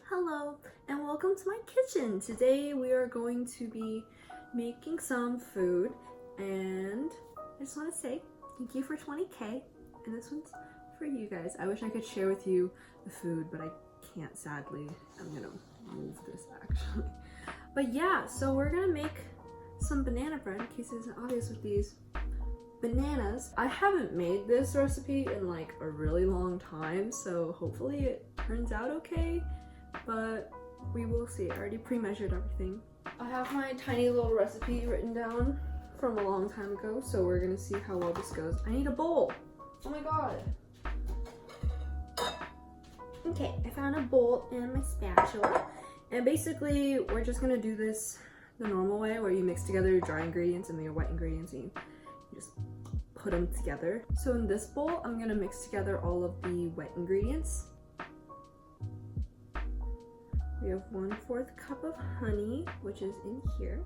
Hello and welcome to my kitchen. Today we are going to be making some food and I just want to say thank you for 20k and this one's for you guys. I wish I could share with you the food but I can't, sadly. I'm gonna move this actually. But yeah, so we're gonna make some banana bread in case it isn't obvious with these bananas. I haven't made this recipe in like a really long time, so hopefully it turns out okay. But we will see. I already pre-measured everything. I have my tiny little recipe written down from a long time ago, so we're gonna see how well this goes. I need a bowl. Oh my god. Okay, I found a bowl and my spatula. And basically, we're just gonna do this the normal way where you mix together your dry ingredients and your wet ingredients and you just put them together. So in this bowl, I'm gonna mix together all of the wet ingredients. We have 1/4 cup of honey, which is in here.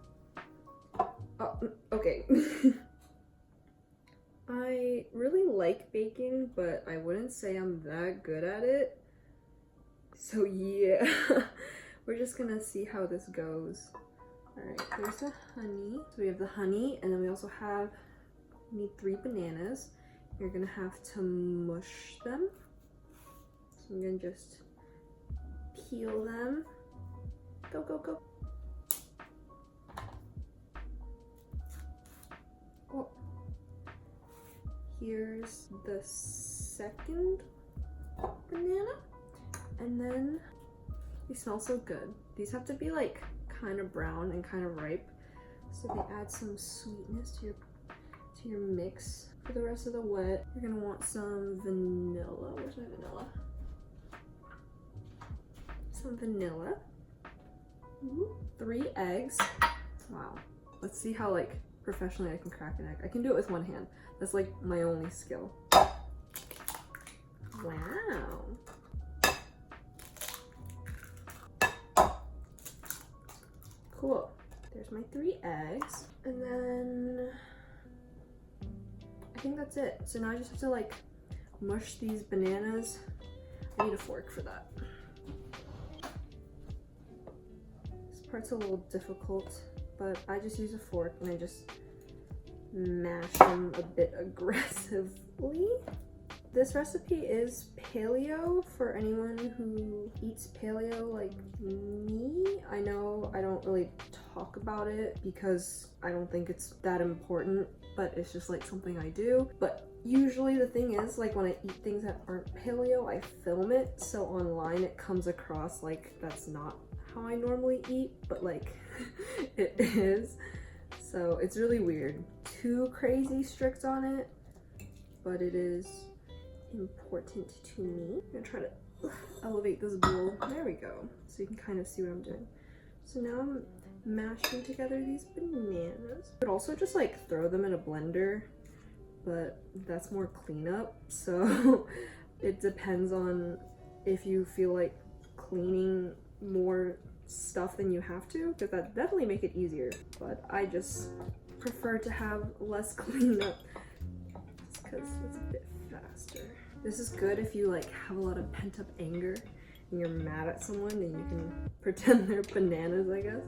Oh, okay. I really like baking, but I wouldn't say I'm that good at it. So yeah, we're just gonna see how this goes. All right, there's the honey. So we have the honey, and then we also need 3 bananas. You're gonna have to mush them. So I'm gonna just peel them. Go, go, go. Oh. Here's the second banana. And then they smell so good. These have to be like kind of brown and kind of ripe. So they add some sweetness to your mix. For the rest of the wet, you're gonna want some vanilla. Where's my vanilla? Some vanilla. Ooh, 3 eggs. Wow. Let's see how like professionally I can crack an egg. I can do it with one hand. That's like my only skill. Wow. Cool. There's my 3 eggs. And then I think that's it. So now I just have to like mush these bananas. I need a fork for that. This part's a little difficult, but I just use a fork and I just mash them a bit aggressively. This recipe is paleo for anyone who eats paleo like me. I know I don't really talk about it because I don't think it's that important, but it's just like something I do. But usually the thing is, like when I eat things that aren't paleo, I film it, so online it comes across like that's not how I normally eat, but like it is. So it's really weird. Too crazy strict on it, but it is important to me. I'm gonna try to elevate this bowl. There we go. So you can kind of see what I'm doing. So now I'm mashing together these bananas. You could also just like throw them in a blender, but that's more cleanup. So it depends on if you feel like cleaning more stuff than you have to, because that definitely make it easier. But I just prefer to have less cleanup because it's a bit faster. This is good if you like have a lot of pent-up anger and you're mad at someone and you can pretend they're bananas, I guess.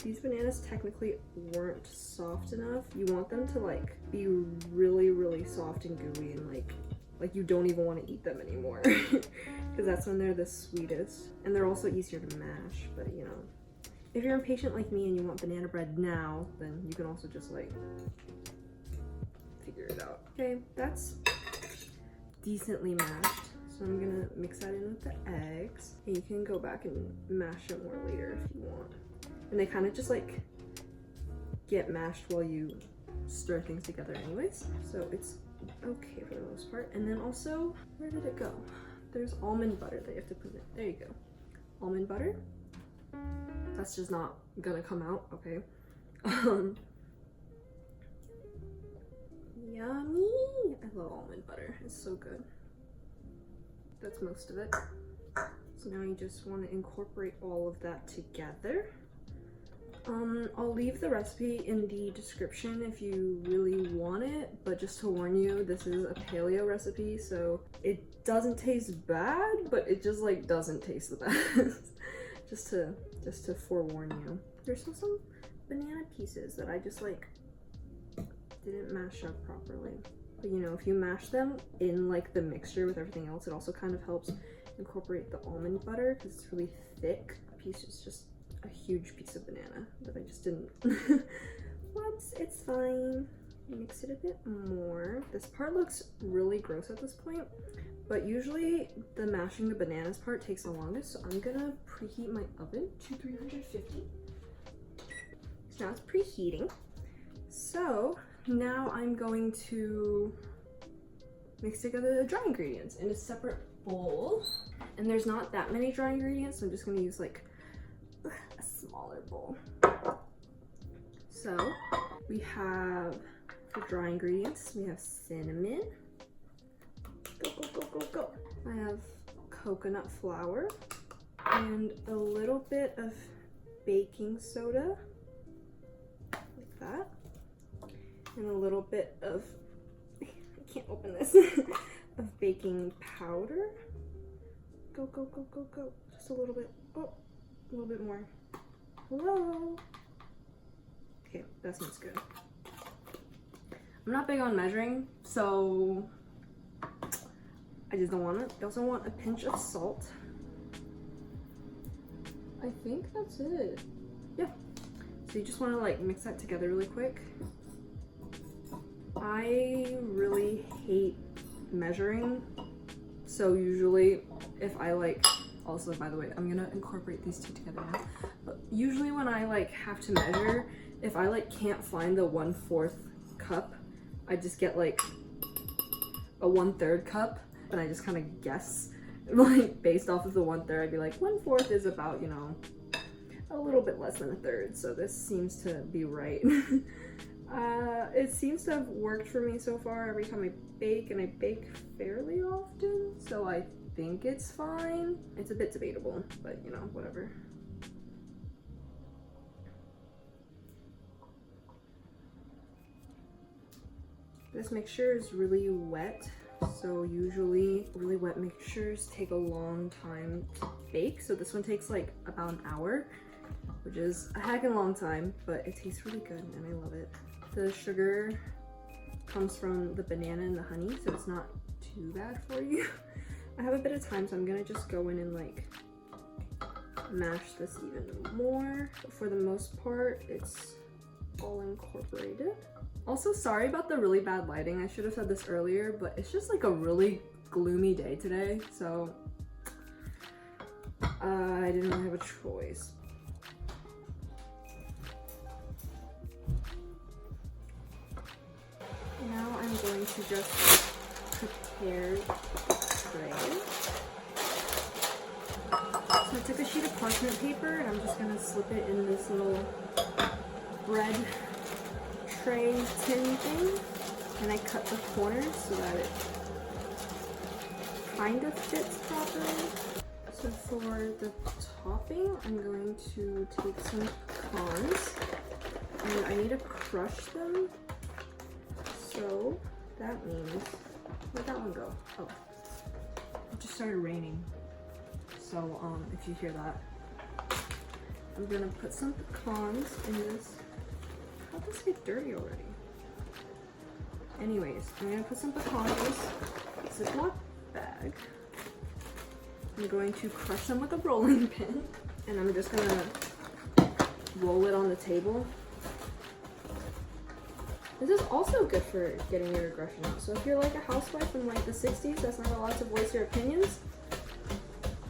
These bananas technically weren't soft enough. You want them to like be really, really soft and gooey and like you don't even want to eat them anymore because that's when they're the sweetest. And they're also easier to mash, but you know, if you're impatient like me and you want banana bread now, then you can also just like figure it out. Okay, that's decently mashed. So I'm gonna mix that in with the eggs. And you can go back and mash it more later if you want. And they kind of just like get mashed while you stir things together anyways. So it's okay for the most part. And then also, where did it go? There's almond butter that you have to put in it. There you go. Almond butter. That's just not gonna come out, okay? Yummy! I love almond butter. It's so good. That's most of it. So now you just want to incorporate all of that together. I'll leave the recipe in the description if you really want it, but just to warn you, this is a paleo recipe, so it doesn't taste bad, but it just like doesn't taste the best. just to forewarn you. There's still some banana pieces that I just like didn't mash up properly. But you know, if you mash them in like the mixture with everything else, it also kind of helps incorporate the almond butter because it's really thick. A piece is just a huge piece of banana that I just didn't. Whoops, it's fine. Mix it a bit more. This part looks really gross at this point, but usually the mashing the bananas part takes the longest, so I'm gonna preheat my oven to 350. So now it's preheating. So now I'm going to mix together the dry ingredients in a separate bowl. And there's not that many dry ingredients, so I'm just gonna use like a smaller bowl. So we have the dry ingredients. We have cinnamon. Go, go, go, go, go. I have coconut flour and a little bit of baking soda, like that. And a little bit of, I can't open this, of baking powder. Go, go, go, go, go. Just a little bit. Oh, a little bit more. Hello. Okay, that seems good. I'm not big on measuring, so I just don't want it. I also want a pinch of salt. I think that's it. Yeah. So you just want to like mix that together really quick. I really hate measuring, so usually if I like, also by the way, I'm gonna incorporate these two together now, but usually when I like have to measure, if I like can't find the 1/4 cup, I just get like a 1/3 cup and I just kind of guess, like based off of the 1/3, I'd be like 1/4 is about, you know, a little bit less than a third, so this seems to be right. It seems to have worked for me so far every time I bake, and I bake fairly often, so I think it's fine. It's a bit debatable, but you know, whatever. This mixture is really wet, so usually really wet mixtures take a long time to bake, so this one takes like about an hour, which is a heckin' long time, but it tastes really good and I love it. The sugar comes from the banana and the honey, so it's not too bad for you. I have a bit of time, so I'm gonna just go in and like mash this even more. But for the most part, it's all incorporated. Also, sorry about the really bad lighting. I should have said this earlier, but it's just like a really gloomy day today, so I didn't really have a choice. Now I'm going to just prepare the tray. So I took a sheet of parchment paper and I'm just going to slip it in this little bread tray tin thing. And I cut the corners so that it kind of fits properly. So for the topping, I'm going to take some pecans and I need to crush them. So that means, where'd that one go? Oh, it just started raining. So if you hear that, I'm gonna put some pecans in this. How'd this get dirty already? Anyways, I'm gonna put some pecans in this Ziploc bag. I'm going to crush them with a rolling pin, and I'm just gonna roll it on the table. This is also good for getting your aggression out. So if you're like a housewife in like the 60s that's not allowed to voice your opinions,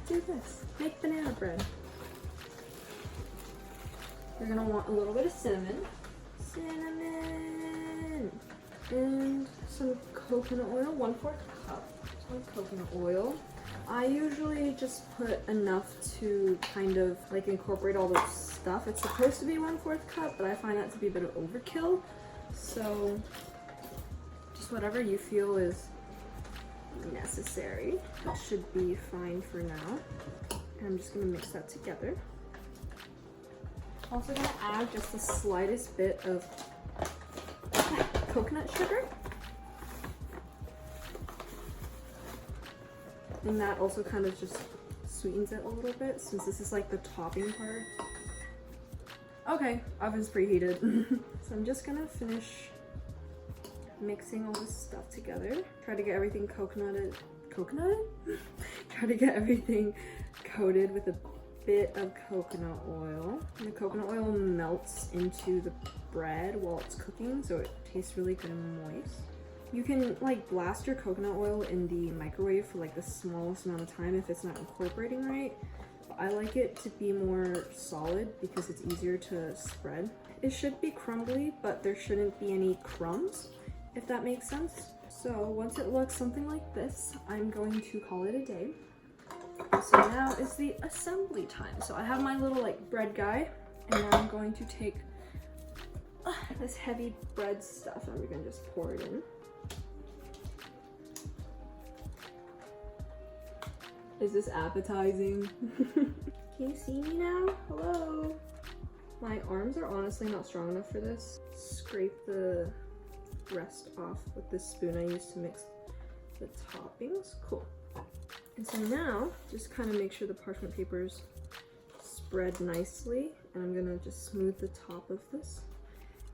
do this. Make banana bread. You're gonna want a little bit of cinnamon. Cinnamon! And some coconut oil, 1/4 cup. Some coconut oil. I usually just put enough to kind of like incorporate all the stuff. It's supposed to be 1/4 cup, but I find that to be a bit of overkill. So just whatever you feel is necessary. That should be fine for now. And I'm just gonna mix that together. Also gonna add just the slightest bit of coconut sugar. And that also kind of just sweetens it a little bit since this is like the topping part. Okay, oven's preheated. So I'm just gonna finish mixing all this stuff together. Try to get everything coconutted? Try to get everything coated with a bit of coconut oil. And the coconut oil melts into the bread while it's cooking, so it tastes really good and moist. You can like blast your coconut oil in the microwave for like the smallest amount of time if it's not incorporating right. But I like it to be more solid because it's easier to spread. It should be crumbly, but there shouldn't be any crumbs, if that makes sense. So once it looks something like this, I'm going to call it a day. So now is the assembly time. So I have my little like bread guy, and now I'm going to take this heavy bread stuff and we're gonna just pour it in. Is this appetizing? Can you see me now? Hello? My arms are honestly not strong enough for this. Scrape the rest off with this spoon I used to mix the toppings. Cool. And so now, just kind of make sure the parchment paper's spread nicely. And I'm gonna just smooth the top of this.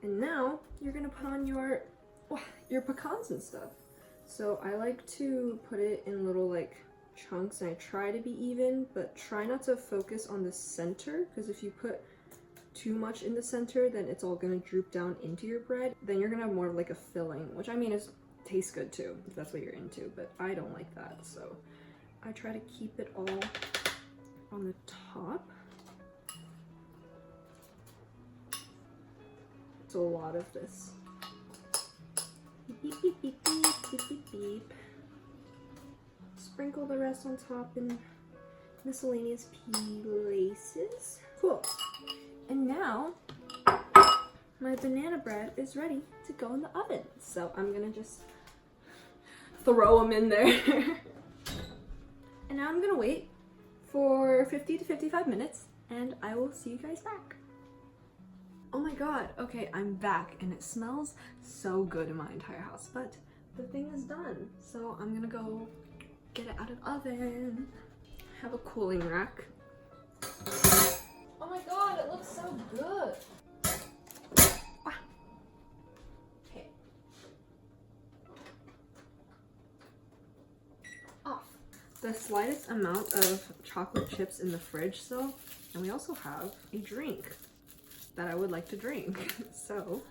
And now, you're gonna put on your pecans and stuff. So I like to put it in little like chunks, and I try to be even, but try not to focus on the center, because if you put too much in the center, then it's all gonna droop down into your bread. Then you're gonna have more of like a filling, which I mean tastes good too, if that's what you're into, but I don't like that. So I try to keep it all on the top. It's a lot of this. Beep, beep, beep, beep, beep, beep, beep. Sprinkle the rest on top in miscellaneous places. Cool. And now my banana bread is ready to go in the oven. So I'm gonna just throw them in there. And now I'm gonna wait for 50 to 55 minutes and I will see you guys back. Oh my god, okay, I'm back and it smells so good in my entire house, but the thing is done. So I'm gonna go get it out of the oven. Have a cooling rack. Oh my god, it looks so good. Okay. Off. The slightest amount of chocolate chips in the fridge still, and we also have a drink that I would like to drink. So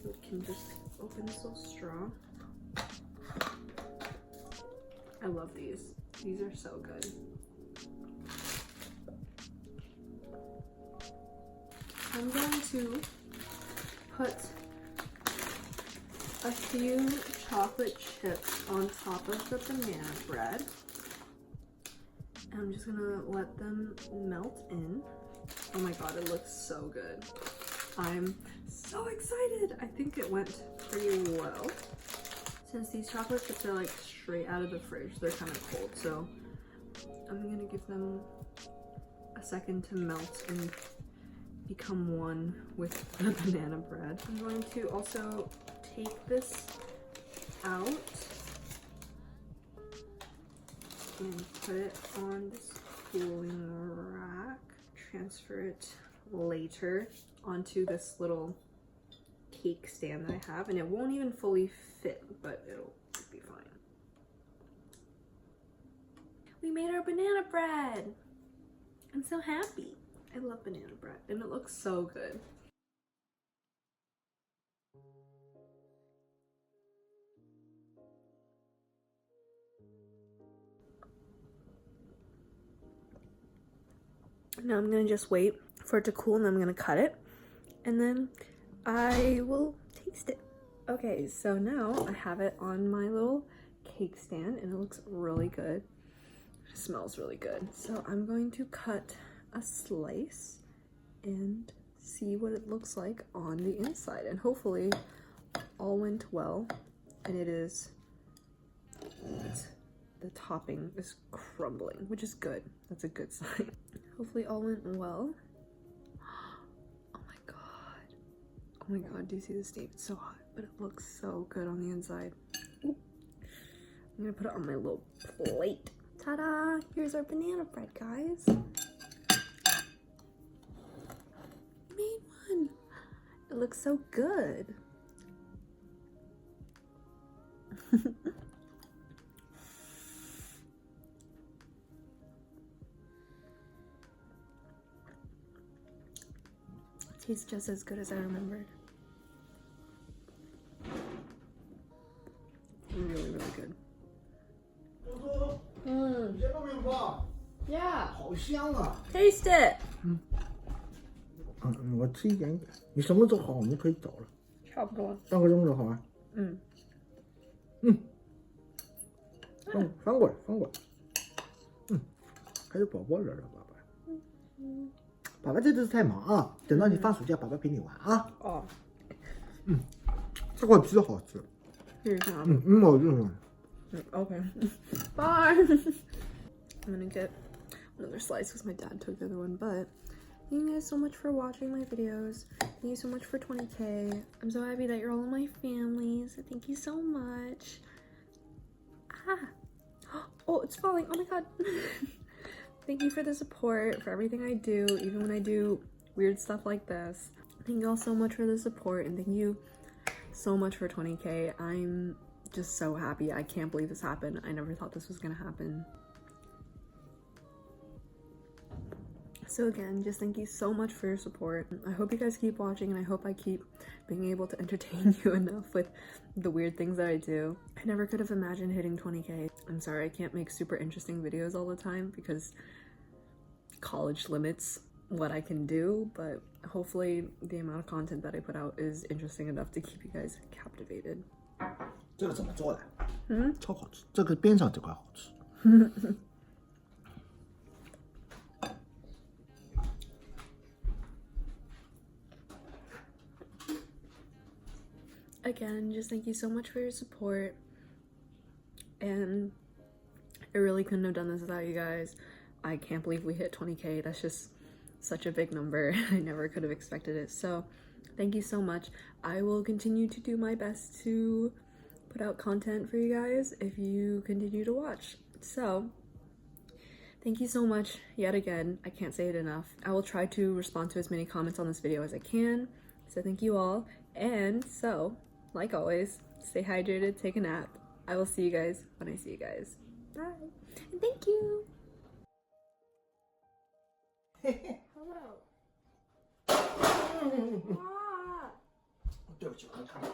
we can just open this little straw. I love these. These are so good. I'm going to put a few chocolate chips on top of the banana bread. And I'm just gonna let them melt in. Oh my god, it looks so good. I'm so excited. I think it went pretty well. Since these chocolate chips are like straight out of the fridge, they're kind of cold, so I'm gonna give them a second to melt and become one with the banana bread. I'm going to also take this out and put it on this cooling rack. Transfer it later onto this little cake stand that I have, and it won't even fully fit, but it'll be fine. We made our banana bread! I'm so happy. I love banana bread, and it looks so good. Now I'm gonna just wait for it to cool, and I'm gonna cut it, and then I will taste it. Okay, so now I have it on my little cake stand, and it looks really good. It smells really good. So I'm going to cut a slice and see what it looks like on the inside, and hopefully all went well. And the topping is crumbling, which is good. That's a good sign. Hopefully all went well. my god, do you see the steam? It's so hot, but it looks so good on the inside. Ooh. I'm gonna put it on my little plate. Ta-da! Here's our banana bread, guys. Made one. It looks so good. Tastes just as good as I remembered. Really, really good. Yeah. Taste it. 我吃一点点。你什么时候好，我们可以走了。差不多。半个钟就好啊。翻过来，翻过来。还有宝宝人了，爸爸。爸爸这次太忙啊，等到你放暑假，爸爸陪你玩啊。哦。这块皮好吃。好吃。Okay. Bye. I'm gonna get another slice because my dad took the other one, but thank you guys so much for watching my videos. Thank you so much for 20K. I'm so happy that you're all in my family, so thank you so much. Oh, it's falling. Oh my god. Thank you for the support, for everything I do, even when I do weird stuff like this. Thank you all so much for the support, and thank you so much for 20K. I'm just so happy. I can't believe this happened. I never thought this was gonna happen. So again, just thank you so much for your support. I hope you guys keep watching, and I hope I keep being able to entertain you enough with the weird things that I do. I never could have imagined hitting 20K. I'm sorry I can't make super interesting videos all the time because college limits what I can do, but hopefully the amount of content that I put out is interesting enough to keep you guys captivated. 这个怎么做的？超好吃。这个边上这块好吃。Again, just thank you so much for your support, and I really couldn't have done this without you guys. I can't believe we hit 20K. That's just such a big number. I never could have expected it. So thank you so much. I will continue to do my best to put out content for you guys if you continue to watch. So thank you so much yet again. I can't say it enough. I will try to respond to as many comments on this video as I can. So thank you all. And so, like always, stay hydrated, take a nap. I will see you guys when I see you guys. Bye. And thank you. Hello. 对不起，我看到。